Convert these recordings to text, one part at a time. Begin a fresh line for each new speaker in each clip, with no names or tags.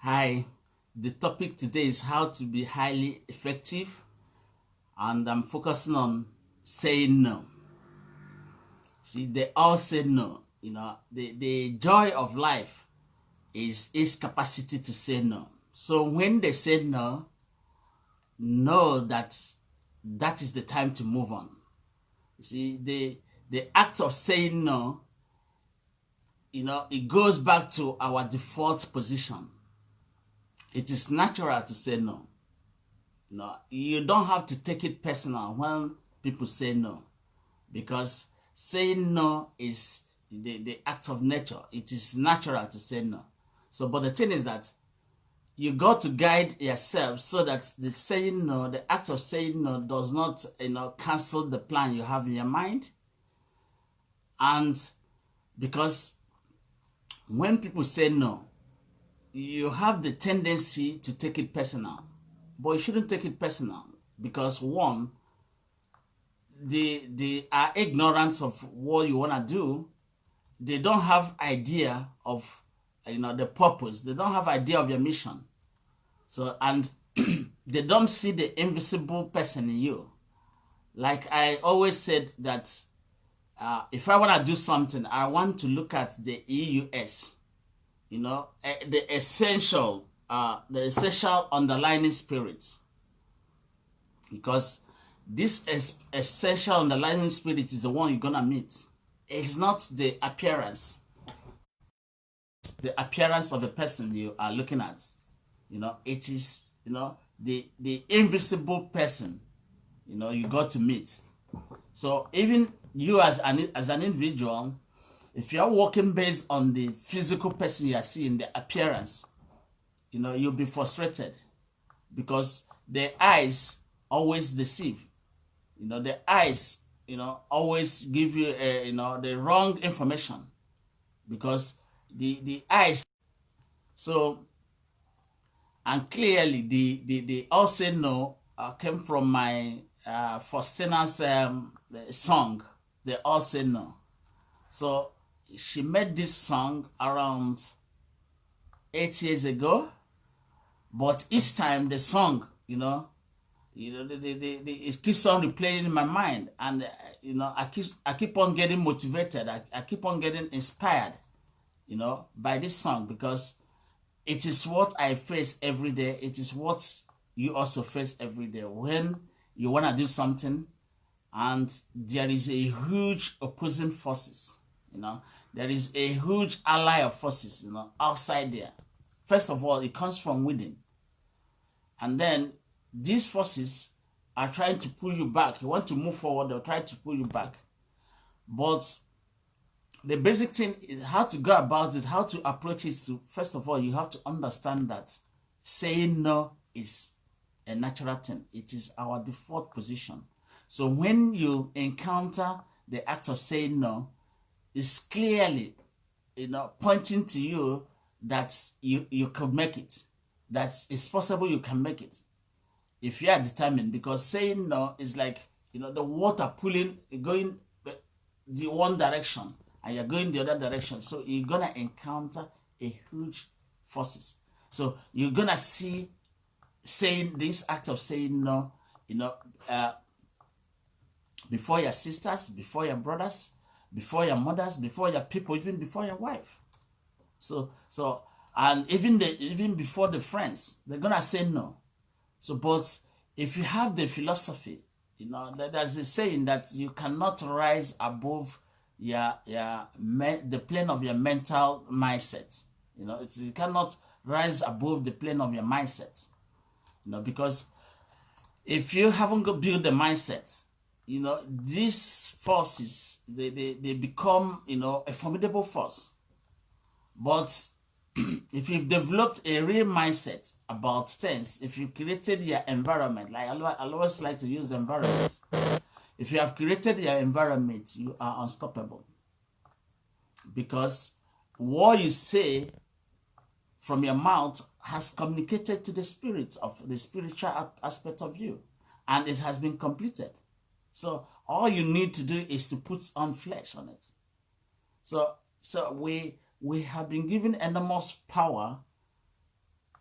Hi, the topic today is how to be highly effective, and I'm focusing on saying no. See, they all say no. The joy of life is its capacity to say no. So when they say no, know that that is the time to move on. You see, the act of saying no, it goes back to our default position. It is natural to say no. No, you don't have to take it personal when people say no, because saying no is the act of nature. It is natural to say no. So, but the thing is that you got to guide yourself so that the saying no, the act of saying no, does not, cancel the plan you have in your mind. And because when people say no, you have the tendency to take it personal, but you shouldn't take it personal, because one, they are ignorant of what you want to do. They don't have idea of the purpose. They don't have idea of your mission. So, and they don't see the invisible person in you. Like I always said that if I want to do something, I want to look at the EUS, the essential underlying spirits, because this essential underlying spirit is the one you're gonna meet. It's not the appearance of a person you are looking at. It is the invisible person you got to meet. So even you as an individual, if you're working based on the physical person you are seeing, the appearance, you'll be frustrated, because the eyes always deceive. The eyes, always give you, the wrong information, because the eyes. So, and clearly the all say no came from my Faustina's song, They All Say No. So she made this song around 8 years ago, but each time the song, it keeps on replaying in my mind, and I keep on getting motivated. I keep on getting inspired, by this song, because it is what I face every day. It is what you also face every day when you want to do something, and there is a huge opposing forces. There is a huge ally of forces, outside there. First of all, it comes from within, and then these forces are trying to pull you back. You want to move forward, they'll try to pull you back. But the basic thing is how to go about it, how to approach it. First of all, you have to understand that saying no is a natural thing. It is our default position. So when you encounter the act of saying no, it's clearly, pointing to you that you can make it. That it's possible you can make it if you are determined. Because saying no is like, the water pulling, going the one direction, and you're going the other direction. So you're gonna encounter a huge forces. So you're gonna see saying this act of saying no, before your sisters, before your brothers, before your mothers, before your people, even before your wife. So and even before the friends, they're gonna say no. So, but if you have the philosophy, there's a saying that you cannot rise above the plane of your mental mindset. You cannot rise above the plane of your mindset. Because if you haven't built the mindset, these forces, they become, a formidable force. But if you've developed a real mindset about things, if you created your environment, like I always like to use the environment. If you have created your environment, you are unstoppable. Because what you say from your mouth has communicated to the spirit of the spiritual aspect of you, and it has been completed. So all you need to do is to put on flesh on it. So we have been given enormous power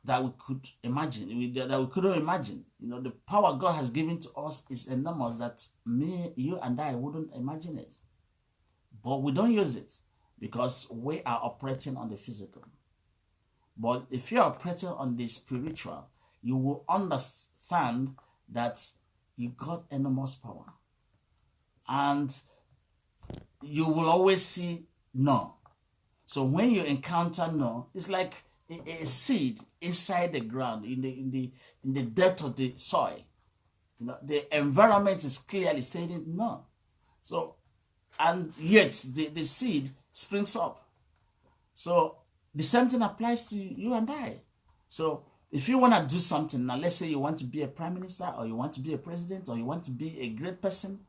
that we could imagine, that we couldn't imagine. You know, the power God has given to us is enormous that me, you, and I wouldn't imagine it. But we don't use it because we are operating on the physical. But if you're operating on the spiritual, you will understand that you got enormous power. And you will always see no. So when you encounter no, it's like a seed inside the ground, in the depth of the soil. You know, the environment is clearly saying no. So, and yet the seed springs up. So the same thing applies to you and I. So if you want to do something, now let's say you want to be a prime minister, or you want to be a president, or you want to be a great person,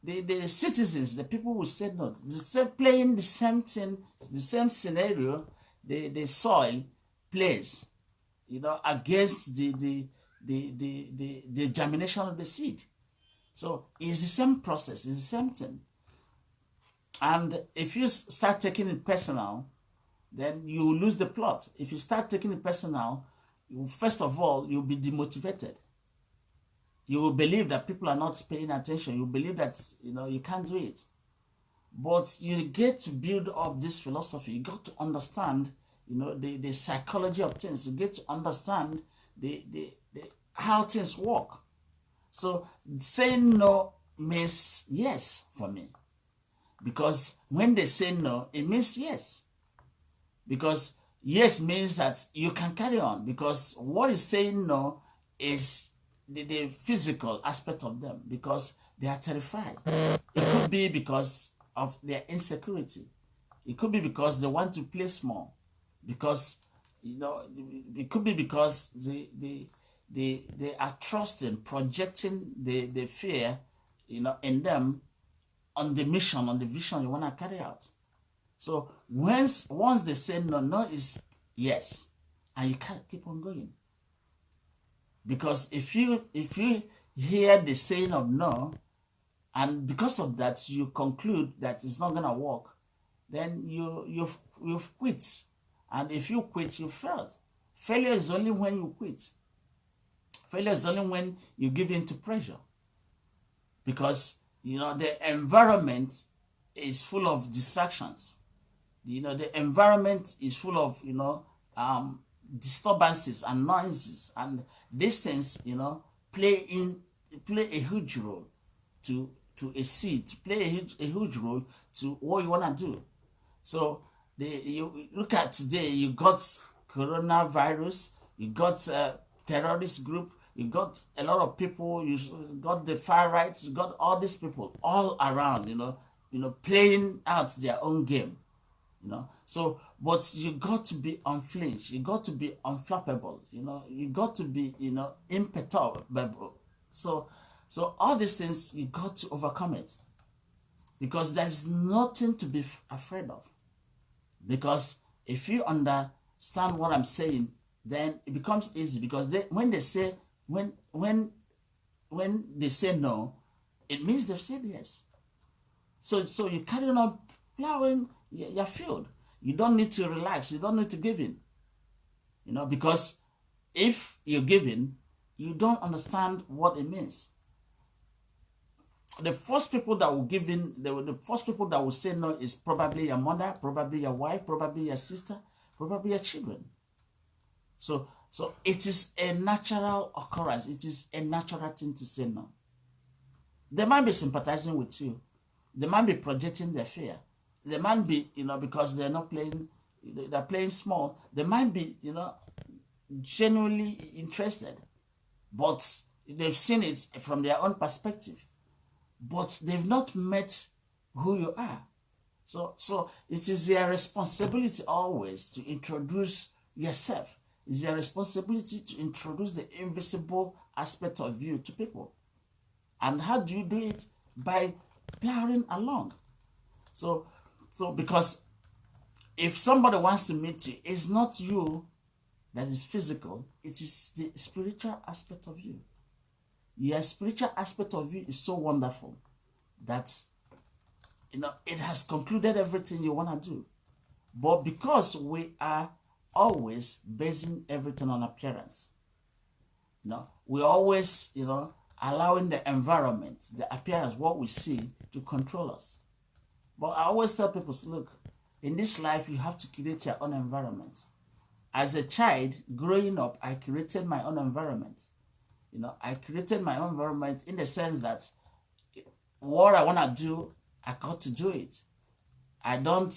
the citizens, the people will say no. Playing the same thing, the same scenario, the soil plays, you know, against the germination of the seed. So it's the same process, it's the same thing. And if you start taking it personal, then you lose the plot. If you start taking it personal, first of all, you'll be demotivated. You will believe that people are not paying attention. You believe that, you know, you can't do it. But you get to build up this philosophy. You got to understand, you know, the psychology of things. You get to understand how things work. So saying no means yes for me. Because when they say no, it means yes. Because yes means that you can carry on. Because what is saying no is the physical aspect of them, because they are terrified. It could be because of their insecurity. It could be because they want to play small. Because, you know, it could be because they are trusting, projecting the fear, you know, in them on the mission, on the vision you want to carry out. So once they say no, no is yes, and you can't keep on going. Because if you hear the saying of no, and because of that you conclude that it's not gonna work, then you've quit. And if you quit, you failed. Failure is only when you quit. Failure is only when you give in to pressure. Because, you know, the environment is full of distractions. You know, the environment is full of, you know, disturbances and noises, and these things, you know, play a huge role to a seed, to play a huge role to what you want to do. So you look at today, you got coronavirus, you got a terrorist group, you got a lot of people, you got the far right, you got all these people all around, you know, playing out their own game. You know, so but you got to be unflinched, you got to be unflappable, you know, you got to be, you know, imperturbable. So all these things, you got to overcome it, because there's nothing to be afraid of. Because if you understand what I'm saying, then it becomes easy. Because when they say no, it means they've said yes. So you carry on plowing your field. You don't need to relax. You don't need to give in. You know, because if you give in, you don't understand what it means. The first people that will give in, the first people that will say no is probably your mother, probably your wife, probably your sister, probably your children. So it is a natural occurrence. It is a natural thing to say no. They might be sympathizing with you. They might be projecting their fear. They might be, you know, because they're not playing, they're playing small. They might be, you know, genuinely interested, but they've seen it from their own perspective. But they've not met who you are. So it is their responsibility always to introduce yourself. It's their responsibility to introduce the invisible aspect of you to people. And how do you do it? By plowing along. So because if somebody wants to meet you, it's not you that is physical, it is the spiritual aspect of you. Your spiritual aspect of you is so wonderful that, you know, it has concluded everything you want to do. But because we are always basing everything on appearance. We always, allowing the environment, the appearance, what we see to control us. But I always tell people, look, in this life, you have to create your own environment. As a child, growing up, I created my own environment. I created my own environment in the sense that what I want to do, I got to do it. I don't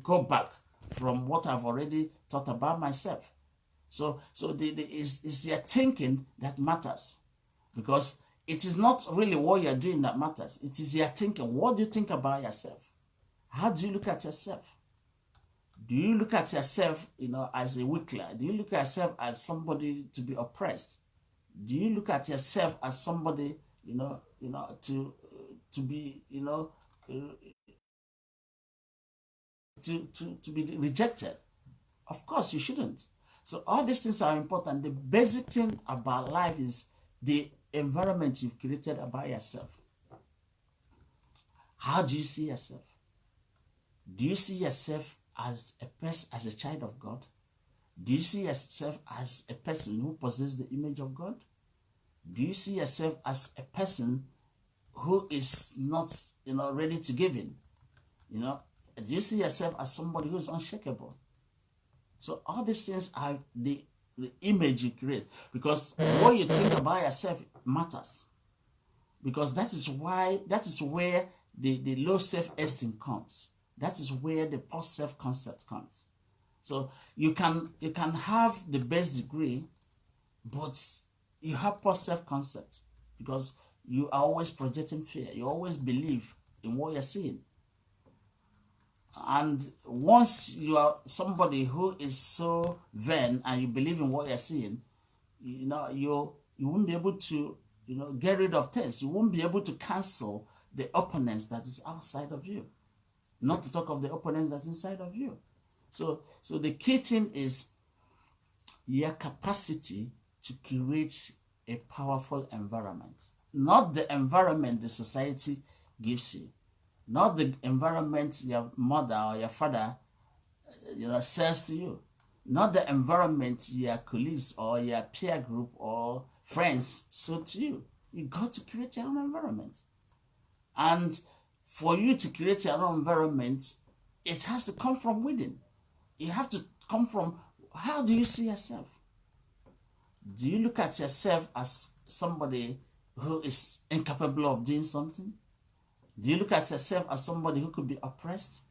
go back from what I've already thought about myself. So it's your thinking that matters, because it is not really what you're doing that matters. It is your thinking. What do you think about yourself? How do you look at yourself? Do you look at yourself, as a weakler? Do you look at yourself as somebody to be oppressed? Do you look at yourself as somebody, to be, to be rejected? Of course, you shouldn't. So all these things are important. The basic thing about life is the environment you've created about yourself. How do you see yourself? Do you see yourself as a person, as a child of God? Do you see yourself as a person who possesses the image of God? Do you see yourself as a person who is not, ready to give in? Do you see yourself as somebody who is unshakable? So all these things are the image you create, because what you think about yourself matters. Because that is where the low self-esteem comes. That is where the poor self-concept comes. So you can have the best degree, but you have poor self-concept because you are always projecting fear. You always believe in what you're seeing. And once you are somebody who is so vain and you believe in what you're seeing, you won't be able to, get rid of things. You won't be able to cancel the opponents that is outside of you. Not to talk of the opponents that's inside of you. So the key thing is your capacity to create a powerful environment. Not the environment the society gives you. Not the environment your mother or your father says to you. Not the environment your colleagues or your peer group or friends say to you. You got to create your own environment. And for you to create your own environment, it has to come from within. You have to come from, how do you see yourself? Do you look at yourself as somebody who is incapable of doing something? Do you look at yourself as somebody who could be oppressed?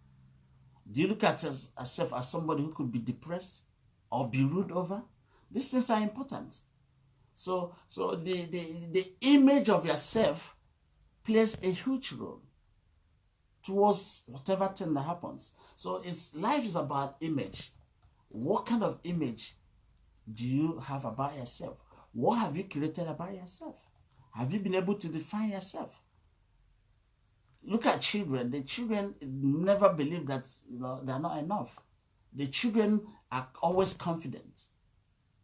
Do you look at yourself as somebody who could be depressed or be ruled over? These things are important. So the image of yourself plays a huge role towards whatever thing that happens. So life is about image. What kind of image do you have about yourself? What have you created about yourself? Have you been able to define yourself? Look at children. The children never believe that they're not enough. The children are always confident.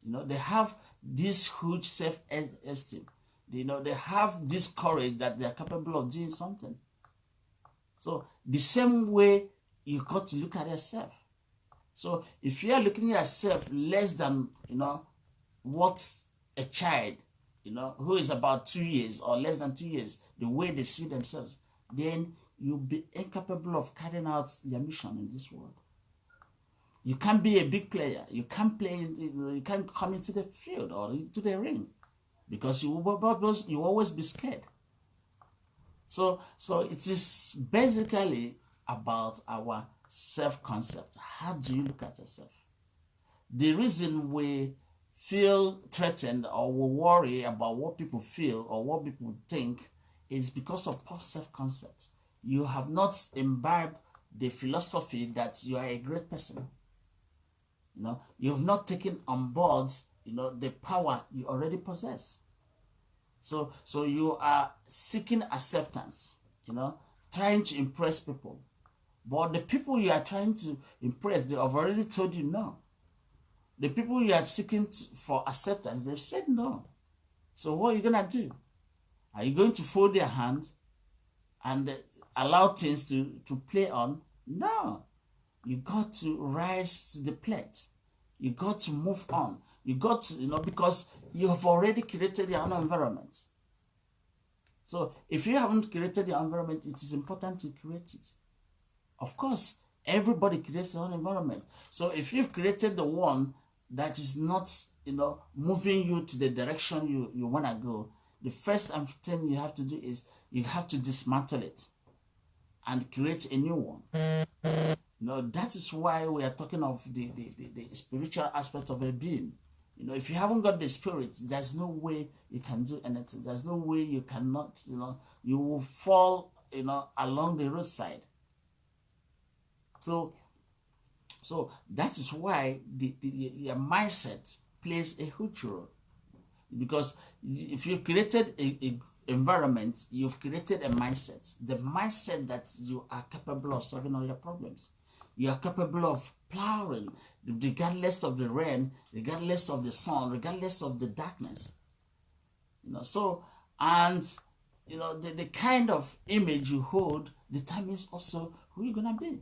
They have this huge self-esteem. They have this courage that they're capable of doing something. So the same way you got to look at yourself. So if you are looking at yourself less than what a child who is about 2 years or less than 2 years, the way they see themselves, then you'll be incapable of carrying out your mission in this world. You can't be a big player. You can't play. You can't come into the field or into the ring because you will always be scared. So it is basically about our self-concept. How do you look at yourself? The reason we feel threatened or we worry about what people feel or what people think is because of poor self-concept. You have not imbibed the philosophy that you are a great person. You have not taken on board, the power you already possess. So you are seeking acceptance, trying to impress people. But the people you are trying to impress, they have already told you no. The people you are seeking for acceptance, they've said no. So what are you going to do? Are you going to fold your hand and allow things to play on? No. You got to rise to the plate. You got to move on. You got to, because you have already created your own environment. So if you haven't created your environment, it is important to create it. Of course, everybody creates their own environment. So if you've created the one that is not, moving you to the direction you want to go, the first thing you have to do is you have to dismantle it and create a new one. That is why we are talking of the spiritual aspect of a being. If you haven't got the spirit, there's no way you can do anything. There's no way you cannot, you will fall, along the roadside. So that is why your mindset plays a huge role. Because if you've created a environment, you've created a mindset. The mindset that you are capable of solving all your problems. You are capable of plowing, regardless of the rain, regardless of the sun, regardless of the darkness. The kind of image you hold determines also who you're gonna be.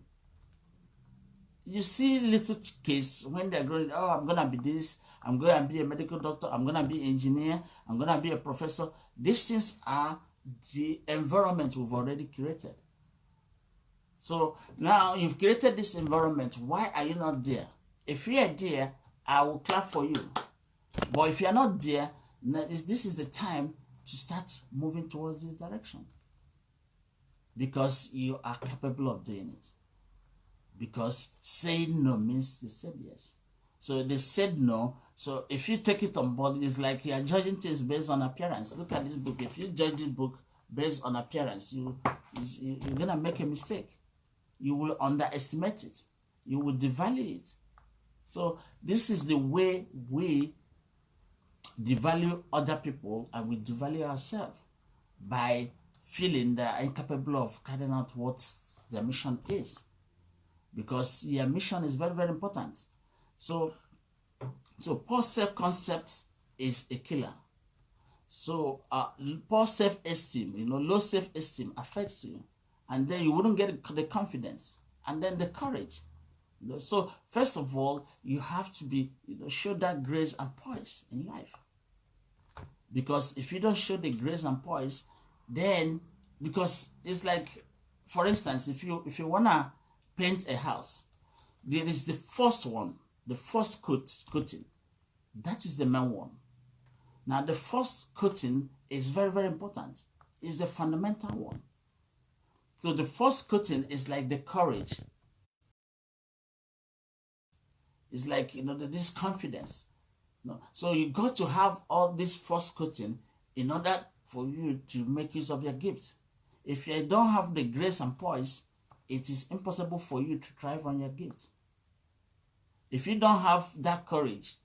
You see little kids when they're growing, I'm gonna be this, I'm gonna be a medical doctor, I'm gonna be an engineer, I'm gonna be a professor. These things are the environment we've already created. So now you've created this environment. Why are you not there? If you are there, I will clap for you. But if you are not there, this is the time to start moving towards this direction. Because you are capable of doing it. Because saying no means they said yes. So they said no. So if you take it on board, it's like you are judging things based on appearance. Look at this book. If you judge this book based on appearance, you're going to make a mistake. You will underestimate it. You will devalue it. So this is the way we devalue other people and we devalue ourselves by feeling that are incapable of carrying out what their mission is. Because your mission is very, very important. So poor self-concept is a killer. So poor self-esteem, low self-esteem affects you. And then you wouldn't get the confidence and then the courage. So first of all, you have to be, show that grace and poise in life. Because if you don't show the grace and poise, then, because it's like, for instance, if you want to paint a house, there is the first one, the first coating. That is the main one. Now, the first coating is very, very important. It's the fundamental one. So the first coating is like the courage. It's like, this confidence. So you got to have all this first coating in order for you to make use of your gift. If you don't have the grace and poise, it is impossible for you to thrive on your gift. If you don't have that courage,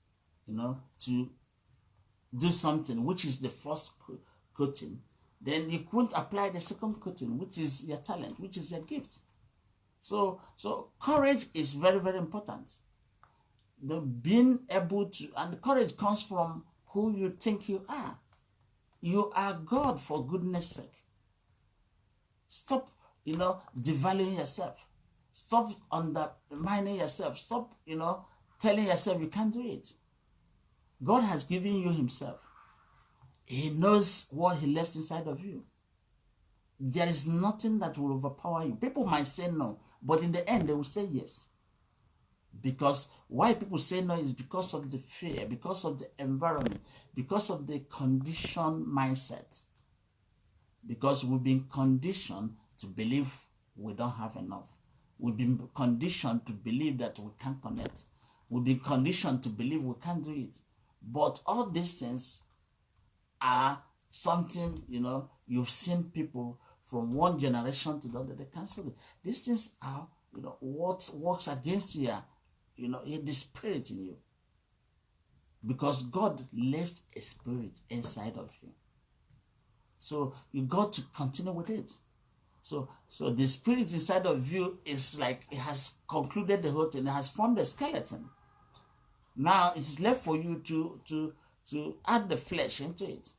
to do something, which is the first coating, then you couldn't apply the second coating, which is your talent, which is your gift. So courage is very, very important. The being able to, and courage comes from who you think you are. You are God, for goodness sake. Stop, devaluing yourself. Stop undermining yourself. Stop, telling yourself you can't do it. God has given you himself. He knows what he left inside of you. There is nothing that will overpower you. People might say no, but in the end, they will say yes. Because why people say no is because of the fear, because of the environment, because of the conditioned mindset. Because we've been conditioned to believe we don't have enough. We've been conditioned to believe that we can't connect. We've been conditioned to believe we can't do it. But all these things are something, you've seen people from one generation to the other, they cancel it. These things are, what works against you, the spirit in you. Because God left a spirit inside of you. So you got to continue with it. So the spirit inside of you is like, it has concluded the whole thing. It has formed a skeleton. Now it is left for you to add the flesh into it.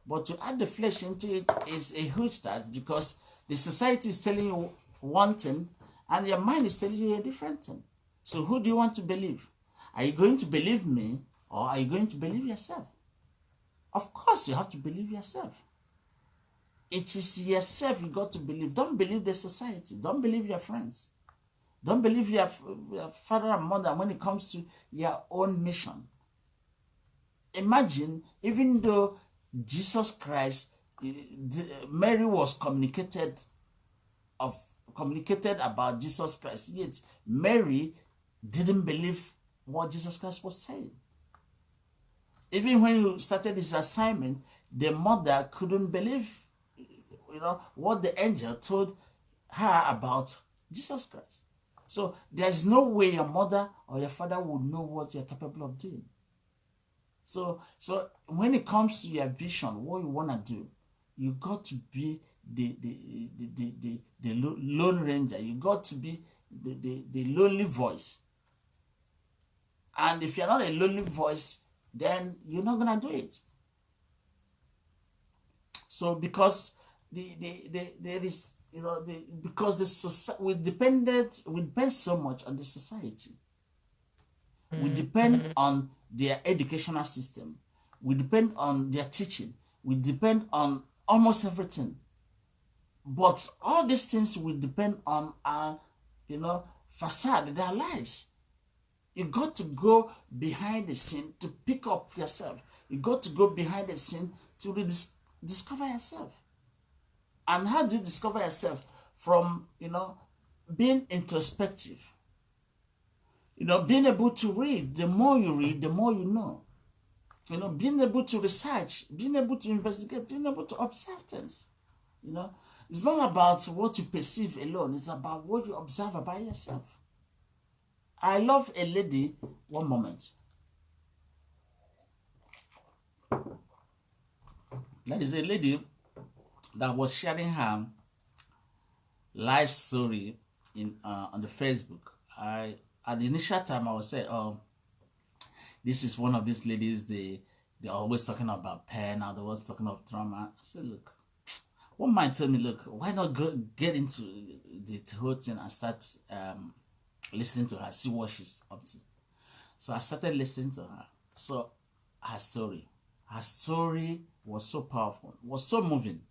But to add the flesh into it is a huge task, because the society is telling you one thing And your mind is telling you a different thing. So who do you want to believe? Are you going to believe me, or are you going to believe yourself? Of course, you have to believe yourself. It is yourself you got to believe. Don't believe the society. Don't believe your friends. Don't believe your father and mother when it comes to your own mission. Imagine, even though Jesus Christ, Mary was communicated about Jesus Christ, yet Mary didn't believe what Jesus Christ was saying. Even when he started his assignment, the mother couldn't believe, what the angel told her about Jesus Christ. So there's no way your mother or your father would know what you're capable of doing. So when it comes to your vision, what you want to do, you got to be the lone ranger. You got to be the lonely voice. And if you're not a lonely voice, then you're not gonna do it. So because there is, because the society, we depend so much on the society. We depend on their educational system. We depend on their teaching. We depend on almost everything. But all these things we depend on are, facade. They are lies. You got to go behind the scene to pick up yourself. You got to go behind the scene to discover yourself. And how do you discover yourself? From, being introspective. Being able to read. The more you read, the more you know. Being able to research, being able to investigate, being able to observe things. It's not about what you perceive alone. It's about what you observe about yourself. I love a lady, one moment. That is a lady that was sharing her life story on the Facebook. At the initial time I was saying, oh, this is one of these ladies, they're always talking about pain, and they was talking of trauma. I said, look, one man told me, look, why not get into the whole thing and start listening to her, see what she's up to. So I started listening to her. So her story was so powerful, was so moving,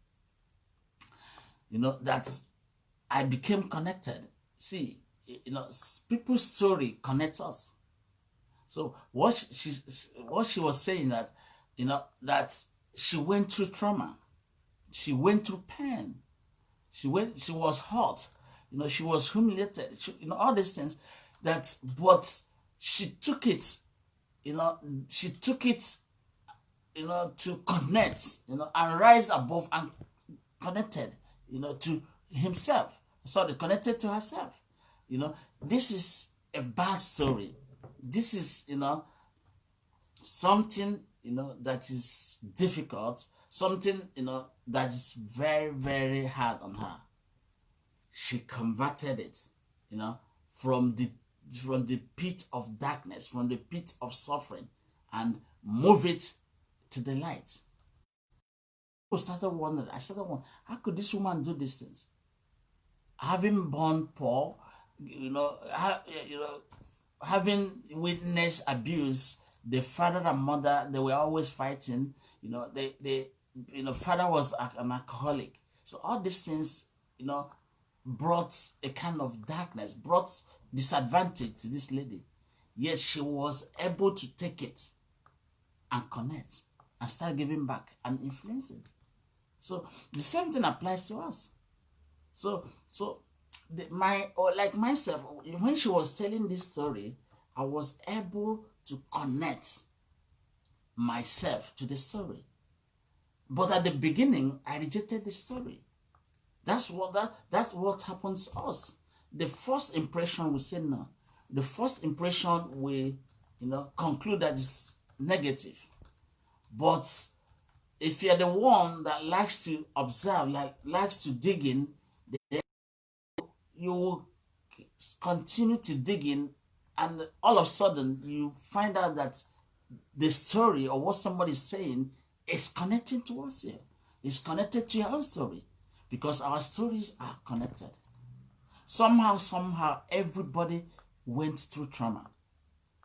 that I became connected. See, people's story connects us. So what she was saying, that that she went through trauma, she went through pain, she was hurt, she was humiliated, all these things, but she took it, to connect, and rise above and connected, to himself. Sorry, connected to herself. This is a bad story. This is, something, that is difficult, something, that is very, very hard on her. She converted it, from the pit of darkness, from the pit of suffering, and move it to the light. I started wondering, how could this woman do these things? Having born poor, having witnessed abuse, the father and mother, they were always fighting. Father was an alcoholic. So all these things, brought a kind of darkness, brought disadvantage to this lady. Yet she was able to take it and connect and start giving back and influencing. So the same thing applies to us. Like myself, when she was telling this story, I was able to connect myself to the story. But at the beginning, I rejected the story. That's what happens to us. The first impression, we say no. The first impression, we conclude that it's negative. But if you're the one that likes to observe, likes to dig in, then you will continue to dig in, and all of a sudden you find out that the story or what somebody is saying is connecting to us here. It's connected to your own story, because our stories are connected. Somehow, everybody went through trauma.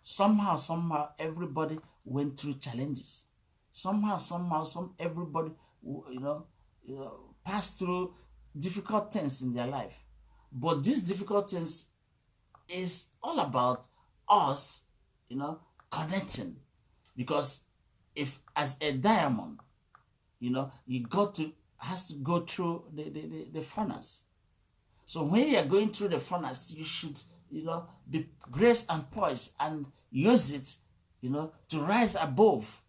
Somehow, everybody went through challenges. Somehow, everybody, passed through difficult things in their life. But these difficult things is all about us, connecting. Because if as a diamond, you has to go through the furnace. So when you're going through the furnace, you should, be grace and poised and use it, to rise above,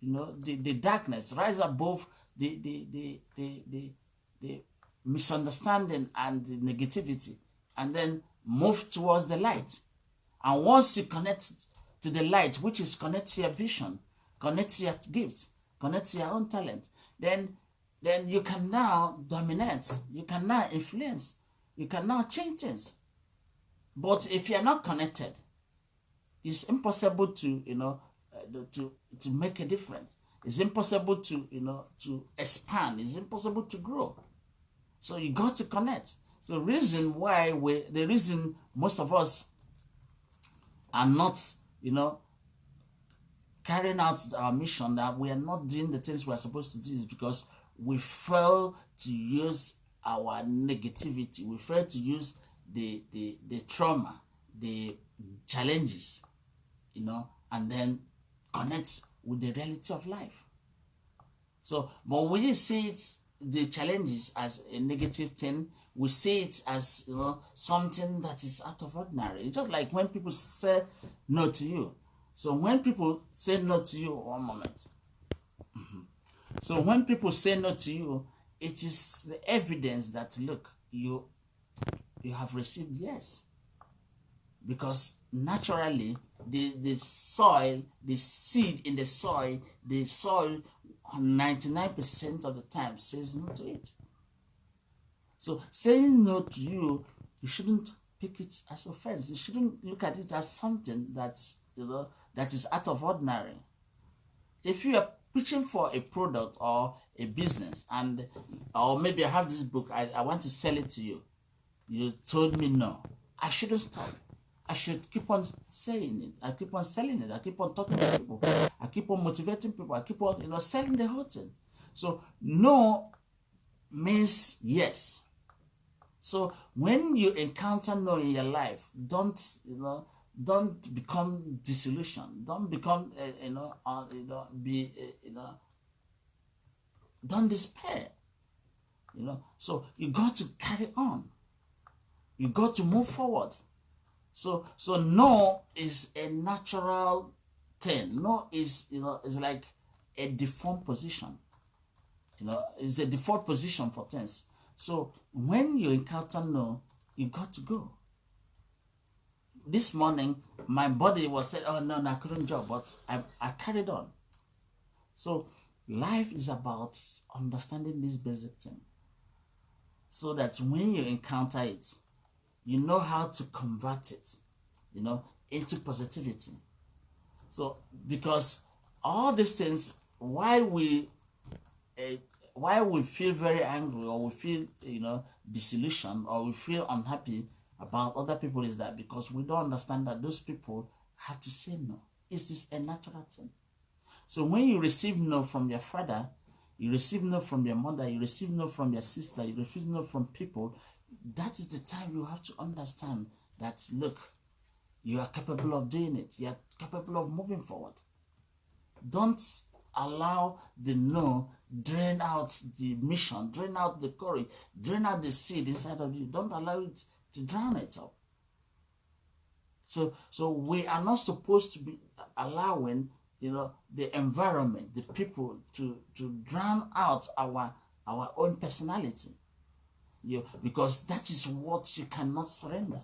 the darkness, rise above the misunderstanding and the negativity, and then move towards the light. And once you connect to the light, which is connect to your vision, connect to your gifts, connect to your own talent, then you can now dominate, you can now influence, you can now change things. But if you're not connected, it's impossible to, to make a difference. It's impossible to, to expand. It's impossible to grow. So you got to connect. So the reason most of us are not, carrying out our mission, that we are not doing the things we are supposed to do, is because we fail to use our negativity. We fail to use the trauma, the challenges, and then connect with the reality of life. So, but we see it, the challenges, as a negative thing. We see it as, something that is out of ordinary. It's just like when people say no to you. So when people say no to you, one moment. So when people say no to you, it is the evidence that, look, you have received yes. Because naturally, the soil, the seed in the soil 99% of the time says no to it. So saying no to you shouldn't pick it as offense. You shouldn't look at it as something that's, that is out of ordinary. If you are preaching for a product or a business, or maybe I have this book, I want to sell it to you. You told me no. I shouldn't stop. I should keep on saying it. I keep on selling it. I keep on talking to people. I keep on motivating people. I keep on, selling the whole thing. So no means yes. So when you encounter no in your life, don't become disillusioned. Don't become, don't despair. So you got to carry on. You got to move forward. So no is a natural thing. No is, is like a default position. It's a default position for things. So when you encounter no, you got to go. This morning, my body was saying, oh no, I couldn't jump, but I carried on. So life is about understanding this basic thing, so that when you encounter it, you know how to convert it, into positivity. So, because all these things, why we feel very angry, or we feel, disillusioned, or we feel unhappy about other people, is that because we don't understand that those people have to say no. Is this a natural thing? So when you receive no from your father, you receive no from your mother, you receive no from your sister, you receive no from people, that is the time you have to understand that, look, you are capable of doing it. You are capable of moving forward. Don't allow the no drain out the mission, drain out the courage, drain out the seed inside of you. Don't allow it to drown it up. So we are not supposed to be allowing, the environment, the people to drown out our own personality. Because that is what you cannot surrender.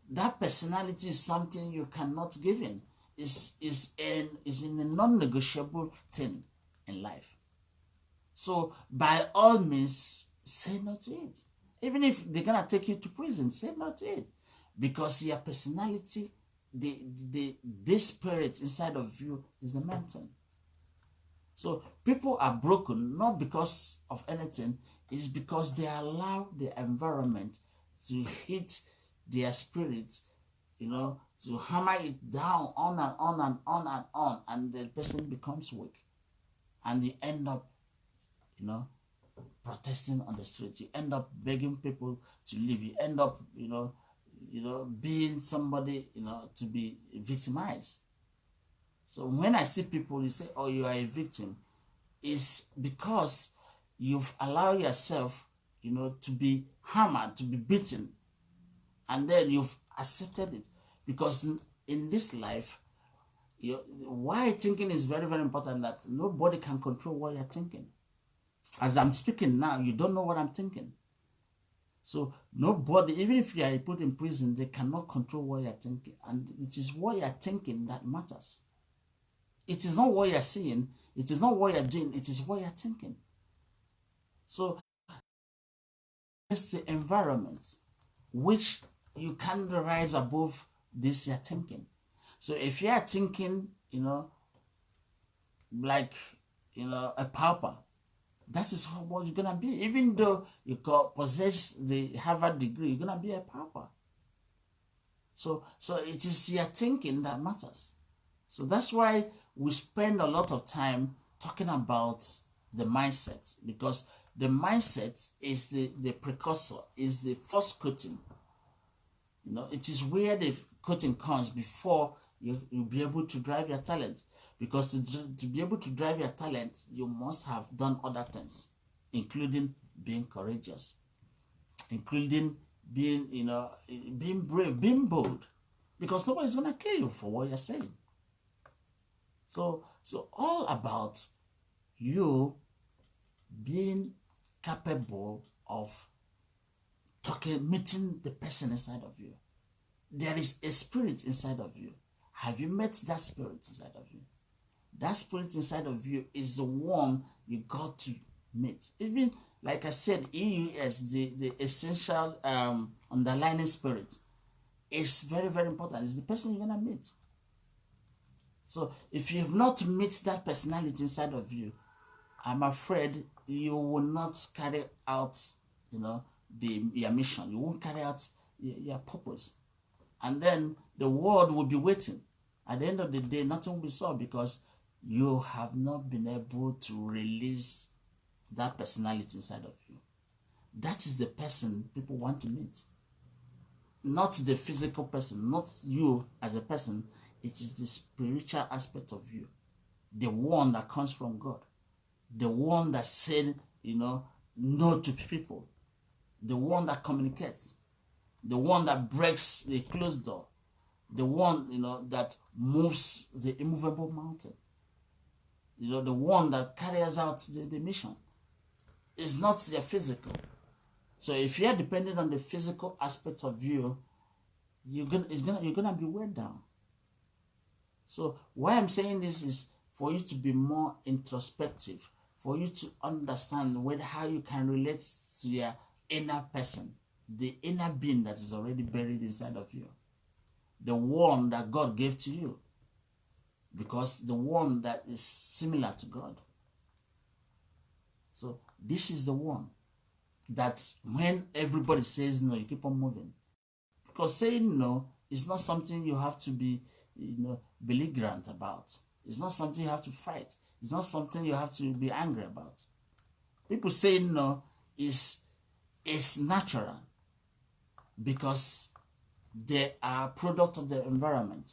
That personality is something you cannot give in. Is in a non-negotiable thing in life. So by all means, say no to it. Even if they're gonna take you to prison, say no to it. Because your personality, the spirit inside of you is the main thing. So people are broken not because of anything, it's because they allow the environment, to hit their spirit, to hammer it down on and on and on and on, and the person becomes weak. And you end up, protesting on the street. You end up begging people to leave. You end up, being somebody, to be victimized. So when I see people, you say, oh, you are a victim, it's because you've allowed yourself, to be hammered, to be beaten, and then you've accepted it. Because in this life, why thinking is very, very important, that nobody can control what you're thinking. As I'm speaking now, you don't know what I'm thinking. So nobody, even if you are put in prison, they cannot control what you're thinking. And it is what you're thinking that matters. It is not what you're seeing. It is not what you're doing. It is what you're thinking. So it's the environment which you can't rise above this you're thinking. So if you are thinking, like, a pauper, that is what you're going to be. Even though you possess the Harvard degree, you're going to be a pauper. So it is your thinking that matters. So that's why we spend a lot of time talking about the mindset, because the mindset is the precursor, is the first coating. It is where the coating comes before you'll be able to drive your talent. Because to be able to drive your talent, you must have done other things, including being courageous, including being, being brave, being bold, because nobody's going to kill you for what you're saying. So all about you being capable of meeting the person inside of you. There is a spirit inside of you. Have you met that spirit inside of you? That spirit inside of you is the one you got to meet. Even, like I said, EUS, the essential underlying spirit, is very, very important. It's the person you're going to meet. So if you've not met that personality inside of you, I'm afraid you will not carry out, your mission. You won't carry out your purpose. And then the world will be waiting. At the end of the day, nothing will be solved, because you have not been able to release that personality inside of you. That is the person people want to meet. Not the physical person, not you as a person. It is the spiritual aspect of you. The one that comes from God. The one that said, no to people. The one that communicates. The one that breaks the closed door. The one, that moves the immovable mountain. The one that carries out the mission. It's not the physical. So if you're dependent on the physical aspect of you, you're gonna be weighed down. So why I'm saying this is for you to be more introspective, for you to understand how you can relate to your inner person, the inner being that is already buried inside of you, the one that God gave to you, because the one that is similar to God. So this is the one that when everybody says no, you keep on moving. Because saying no is not something you have to be, belligerent about. It's not something you have to fight. It's not something you have to be angry about. People saying no is natural, because they are a product of the environment.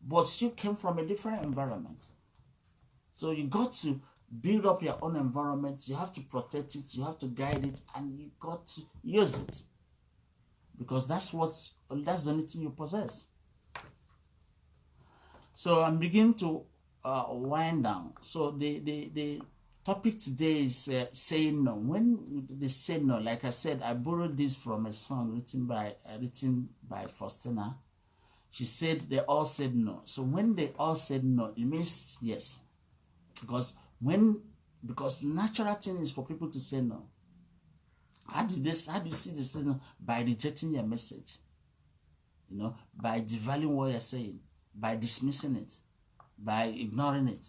But you came from a different environment. So you got to build up your own environment. You have to protect it. You have to guide it. And you got to use it. Because that's the only thing you possess. So I'm beginning to wind down. So the topic today is saying no. When they say no, like I said, I borrowed this from a song written by Faustina. She said they all said no. So when they all said no, it means yes. Because natural thing is for people to say no. How do you see this? By rejecting your message, by devaluing what you're saying, by dismissing it, by ignoring it.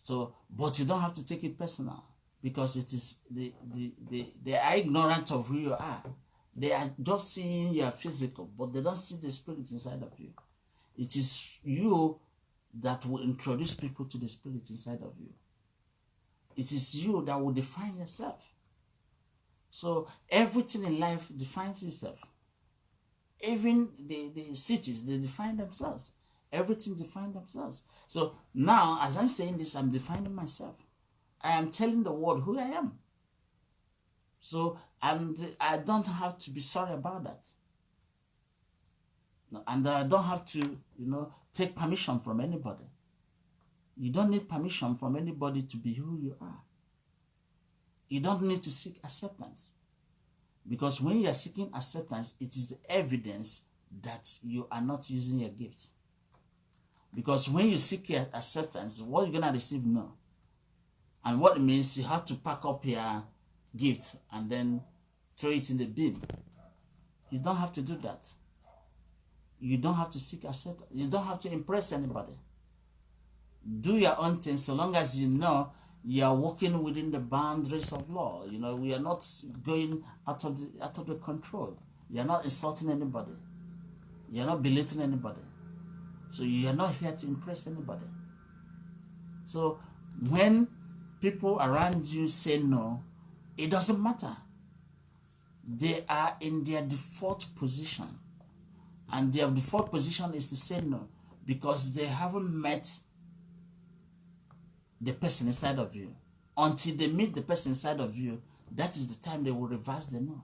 So, but you don't have to take it personal, because it is they are ignorant of who you are. They are just seeing your physical, but they don't see the spirit inside of you. It is you that will introduce people to the spirit inside of you. It is you that will define yourself. So everything in life defines itself. Even the cities, they define themselves. Everything defines themselves. So now, as I'm saying this, I'm defining myself. I am telling the world who I am. So, and I don't have to be sorry about that. And I don't have to, take permission from anybody. You don't need permission from anybody to be who you are. You don't need to seek acceptance. Because when you are seeking acceptance, it is the evidence that you are not using your gift. Because when you seek your acceptance, what you're going to receive, no. And what it means, you have to pack up your gift and then throw it in the bin. You don't have to do that. You don't have to seek acceptance. You don't have to impress anybody. Do your own thing so long as you know you are working within the boundaries of law. We are not going out of the control. You are not insulting anybody. You are not belittling anybody. So you are not here to impress anybody. So when people around you say no, it doesn't matter. They are in their default position. And their default position is to say no because they haven't met the person inside of you. Until they meet the person inside of you, that is the time they will reverse the no.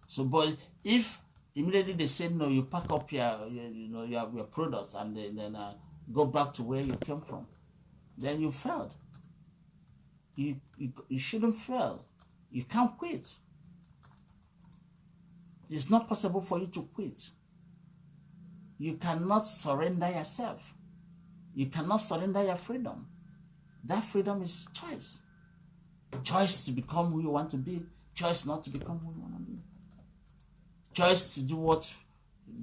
So, but if immediately they say no, you pack up your products and then go back to where you came from, then you failed. You shouldn't fail. You can't quit. It's not possible for you to quit. You cannot surrender yourself. You cannot surrender your freedom. That freedom is choice. Choice to become who you want to be. Choice not to become who you want to be. Choice to do what?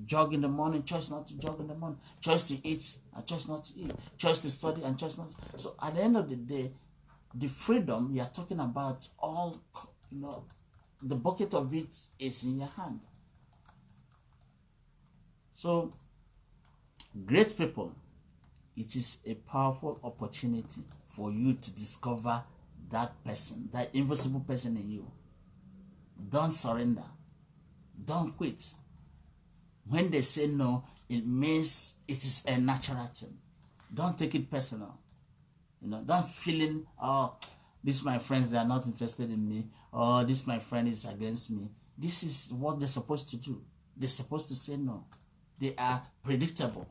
Jog in the morning. Choice not to jog in the morning. Choice to eat and choice not to eat. Choice to study and choice not to. So at the end of the day, the freedom you are talking about, all, the bucket of it is in your hand. So, great people, it is a powerful opportunity for you to discover that person, that invisible person in you. Don't surrender. Don't quit. When they say no, it means it is a natural thing. Don't take it personal. Don't feeling, oh, this my friends, they are not interested in me. Oh, this my friend is against me. This is what they're supposed to do. They're supposed to say no. They are predictable.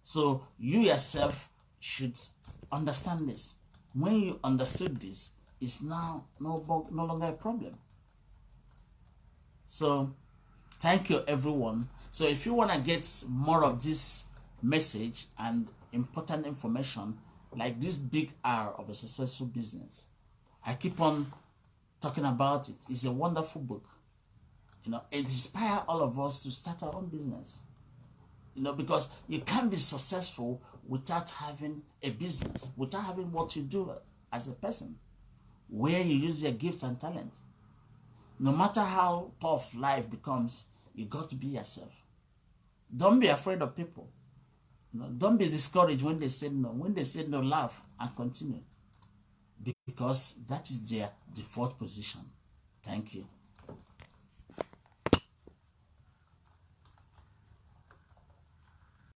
So you yourself should understand this. When you understood this, it's now no longer a problem. So thank you, everyone. So if you want to get more of this message and important information, like this big R of a successful business, I keep on talking about it. It's a wonderful book. It inspires all of us to start our own business. Because you can't be successful without having a business, without having what you do as a person, where you use your gifts and talent. No matter how tough life becomes, you got to be yourself. Don't be afraid of people. Don't be discouraged when they say no. When they say no, laugh and continue. Because that is their default position. Thank you.